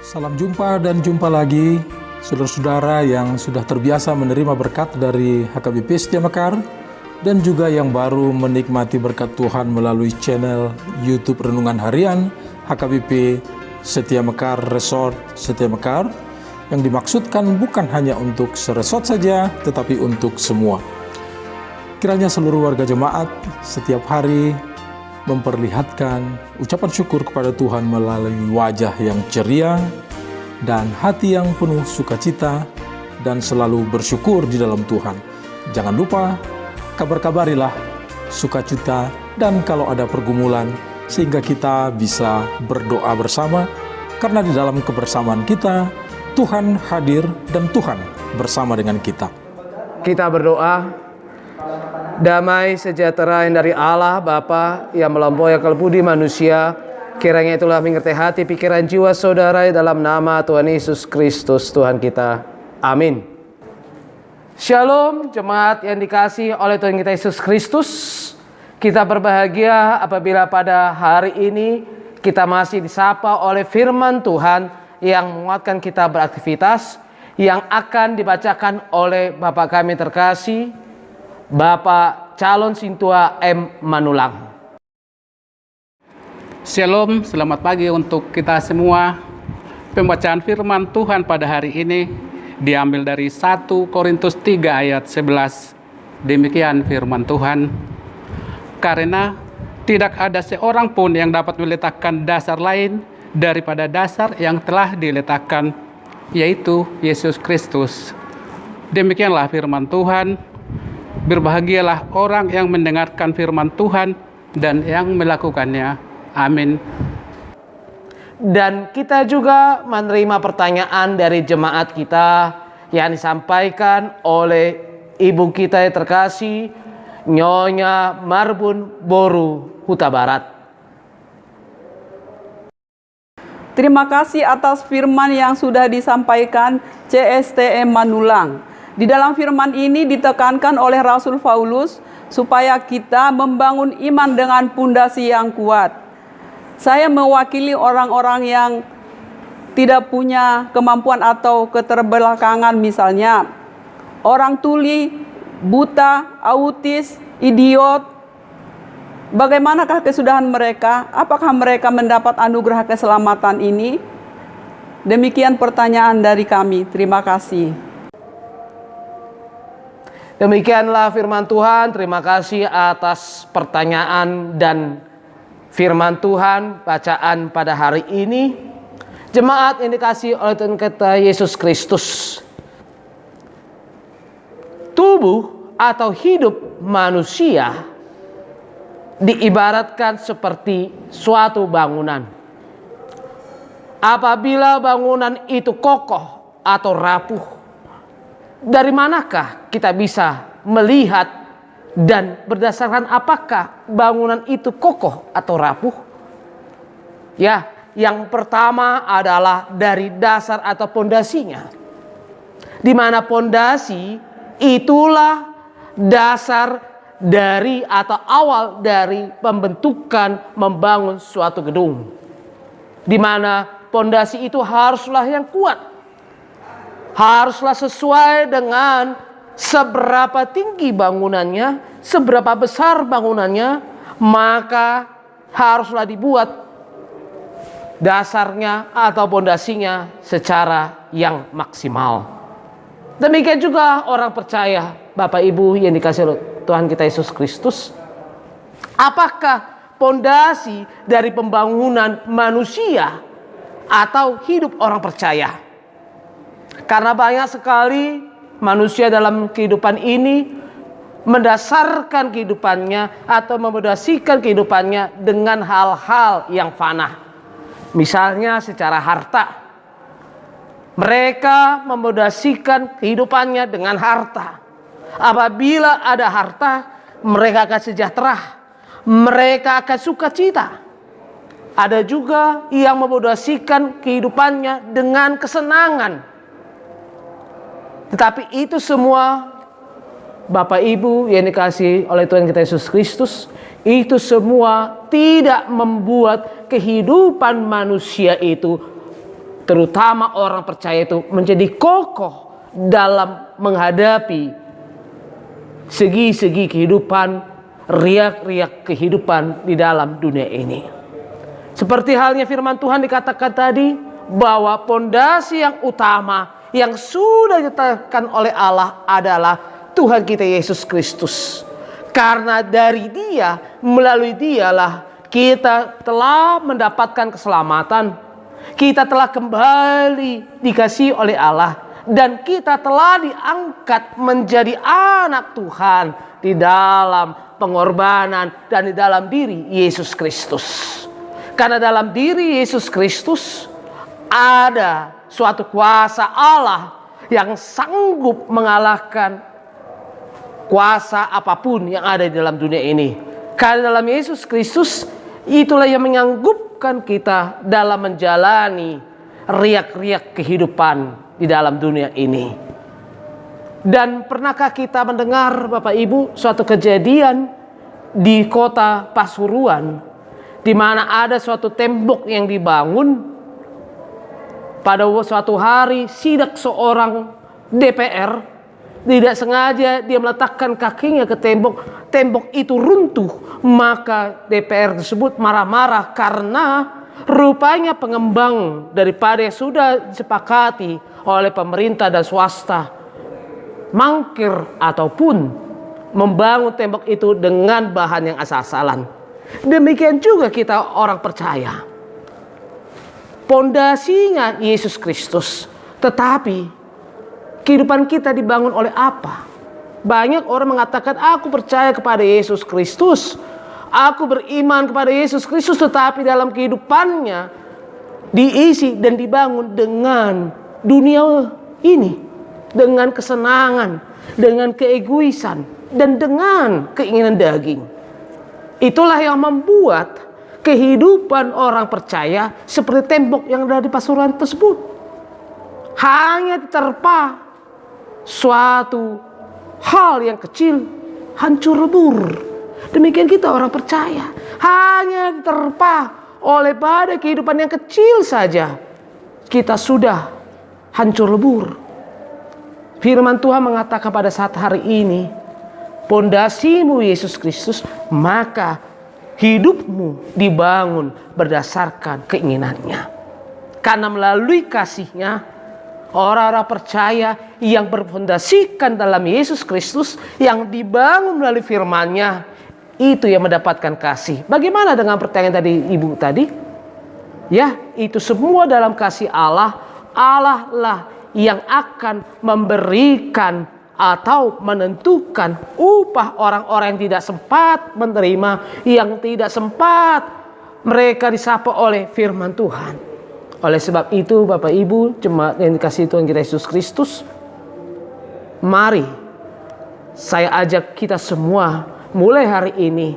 Salam jumpa dan jumpa lagi, saudara-saudara yang sudah terbiasa menerima berkat dari HKBP Setia Mekar dan juga yang baru menikmati berkat Tuhan melalui channel YouTube Renungan Harian HKBP Setia Mekar Resort Setia Mekar, yang dimaksudkan bukan hanya untuk seresort saja, tetapi untuk semua. Kiranya seluruh warga jemaat setiap hari memperlihatkan ucapan syukur kepada Tuhan melalui wajah yang ceria dan hati yang penuh sukacita dan selalu bersyukur di dalam Tuhan. Jangan lupa kabar-kabarilah sukacita dan kalau ada pergumulan, sehingga kita bisa berdoa bersama, karena di dalam kebersamaan kita Tuhan hadir dan Tuhan bersama dengan kita. Kita berdoa. Damai sejahtera yang dari Allah Bapa yang melampaui akal budi manusia, kiranya itulah mengerti hati pikiran jiwa saudara dalam nama Tuhan Yesus Kristus Tuhan kita. Amin. Shalom jemaat yang dikasihi oleh Tuhan kita Yesus Kristus. Kita berbahagia apabila pada hari ini kita masih disapa oleh firman Tuhan yang menguatkan kita beraktivitas, yang akan dibacakan oleh Bapak kami terkasih, Bapak Calon Sintua M. Manulang. Shalom, selamat pagi untuk kita semua. Pembacaan firman Tuhan pada hari ini diambil dari 1 Korintus 3 ayat 11. Demikian firman Tuhan. Karena tidak ada seorang pun yang dapat meletakkan dasar lain daripada dasar yang telah diletakkan, yaitu Yesus Kristus. Demikianlah firman Tuhan. Berbahagialah orang yang mendengarkan firman Tuhan dan yang melakukannya. Amin. Dan kita juga menerima pertanyaan dari jemaat kita yang disampaikan oleh ibu kita yang terkasih, Nyonya Marbun Boru, Huta Barat. Terima kasih atas firman yang sudah disampaikan CSTM Manulang. Di dalam firman ini ditekankan oleh Rasul Paulus supaya kita membangun iman dengan pondasi yang kuat. Saya mewakili orang-orang yang tidak punya kemampuan atau keterbelakangan, misalnya orang tuli, buta, autis, idiot. Bagaimanakah kesudahan mereka? Apakah mereka mendapat anugerah keselamatan ini? Demikian pertanyaan dari kami. Terima kasih. Demikianlah firman Tuhan. Terima kasih atas pertanyaan dan firman Tuhan bacaan pada hari ini. Jemaat yang dikasihi oleh Tuhan kita Yesus Kristus. Tubuh atau hidup manusia diibaratkan seperti suatu bangunan. Apabila bangunan itu kokoh atau rapuh, dari manakah kita bisa melihat dan berdasarkan apakah bangunan itu kokoh atau rapuh? Ya, yang pertama adalah dari dasar atau pondasinya. Di mana pondasi itulah dasar dari atau awal dari pembentukan membangun suatu gedung. Di mana pondasi itu haruslah yang kuat. Haruslah sesuai dengan seberapa tinggi bangunannya, seberapa besar bangunannya, maka haruslah dibuat dasarnya atau pondasinya secara yang maksimal. Demikian juga orang percaya, Bapak Ibu yang dikasihi oleh Tuhan kita Yesus Kristus. Apakah pondasi dari pembangunan manusia atau hidup orang percaya? Karena banyak sekali manusia dalam kehidupan ini mendasarkan kehidupannya atau memodasikan kehidupannya dengan hal-hal yang fana. Misalnya secara harta. Mereka memodasikan kehidupannya dengan harta. Apabila ada harta, mereka akan sejahtera. Mereka akan sukacita. Ada juga yang memodasikan kehidupannya dengan kesenangan. Tetapi itu semua, Bapak Ibu yang dikasihi oleh Tuhan kita Yesus Kristus, itu semua tidak membuat kehidupan manusia itu terutama orang percaya itu menjadi kokoh dalam menghadapi segi-segi kehidupan, riak-riak kehidupan di dalam dunia ini. Seperti halnya firman Tuhan dikatakan tadi, bahwa pondasi yang utama yang sudah ditetapkan oleh Allah adalah Tuhan kita Yesus Kristus. Karena dari Dia, melalui Dialah kita telah mendapatkan keselamatan. Kita telah kembali dikasihi oleh Allah. Dan kita telah diangkat menjadi anak Tuhan di dalam pengorbanan dan di dalam diri Yesus Kristus. Karena dalam diri Yesus Kristus ada suatu kuasa Allah yang sanggup mengalahkan kuasa apapun yang ada di dalam dunia ini. Karena dalam Yesus Kristus itulah yang menyanggupkan kita dalam menjalani riak-riak kehidupan di dalam dunia ini. Dan pernahkah kita mendengar Bapak Ibu suatu kejadian di kota Pasuruan, di mana ada suatu tembok yang dibangun. Pada suatu hari sidak seorang DPR, tidak sengaja dia meletakkan kakinya ke tembok. Tembok itu runtuh. Maka DPR tersebut marah-marah karena rupanya pengembang daripada yang sudah disepakati oleh pemerintah dan swasta mangkir ataupun membangun tembok itu dengan bahan yang asal-asalan. Demikian juga kita orang percaya. Pondasinya Yesus Kristus, tetapi kehidupan kita dibangun oleh apa? Banyak orang mengatakan, aku percaya kepada Yesus Kristus, aku beriman kepada Yesus Kristus, tetapi dalam kehidupannya diisi dan dibangun dengan dunia ini, dengan kesenangan, dengan keegoisan, dan dengan keinginan daging. Itulah yang membuat kehidupan orang percaya seperti tembok yang ada di Pasuruan tersebut. Hanya diterpa suatu hal yang kecil, hancur lebur. Demikian kita orang percaya. Hanya diterpa oleh badai kehidupan yang kecil saja, kita sudah hancur lebur. Firman Tuhan mengatakan pada saat hari ini, pondasimu Yesus Kristus, maka hidupmu dibangun berdasarkan keinginannya. Karena melalui kasihnya, orang-orang percaya yang berpondasikan dalam Yesus Kristus, yang dibangun melalui firman-Nya, itu yang mendapatkan kasih. Bagaimana dengan pertanyaan tadi ibu tadi? Ya, itu semua dalam kasih Allah. Allah lah yang akan memberikan atau menentukan upah orang-orang yang tidak sempat menerima, yang tidak sempat mereka disapa oleh firman Tuhan. Oleh sebab itu Bapak Ibu jemaat yang dikasihi Tuhan kita Yesus Kristus, mari saya ajak kita semua mulai hari ini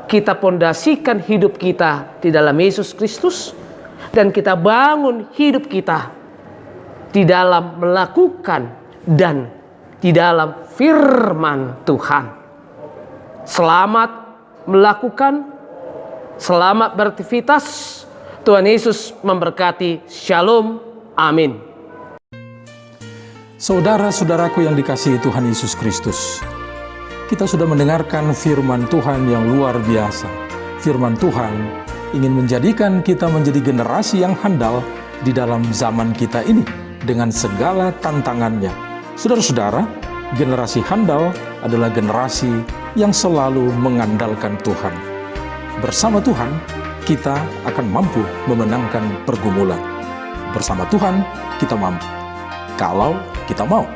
kita pondasikan hidup kita di dalam Yesus Kristus, dan kita bangun hidup kita di dalam melakukan dan di dalam firman Tuhan. Selamat melakukan, selamat beraktivitas. Tuhan Yesus memberkati. Shalom. Amin. Saudara-saudaraku yang dikasihi Tuhan Yesus Kristus, kita sudah mendengarkan firman Tuhan yang luar biasa. Firman Tuhan ingin menjadikan kita menjadi generasi yang handal di dalam zaman kita ini dengan segala tantangannya. Saudara-saudara, generasi handal adalah generasi yang selalu mengandalkan Tuhan. Bersama Tuhan, kita akan mampu memenangkan pergumulan. Bersama Tuhan, kita mampu. Kalau kita mau.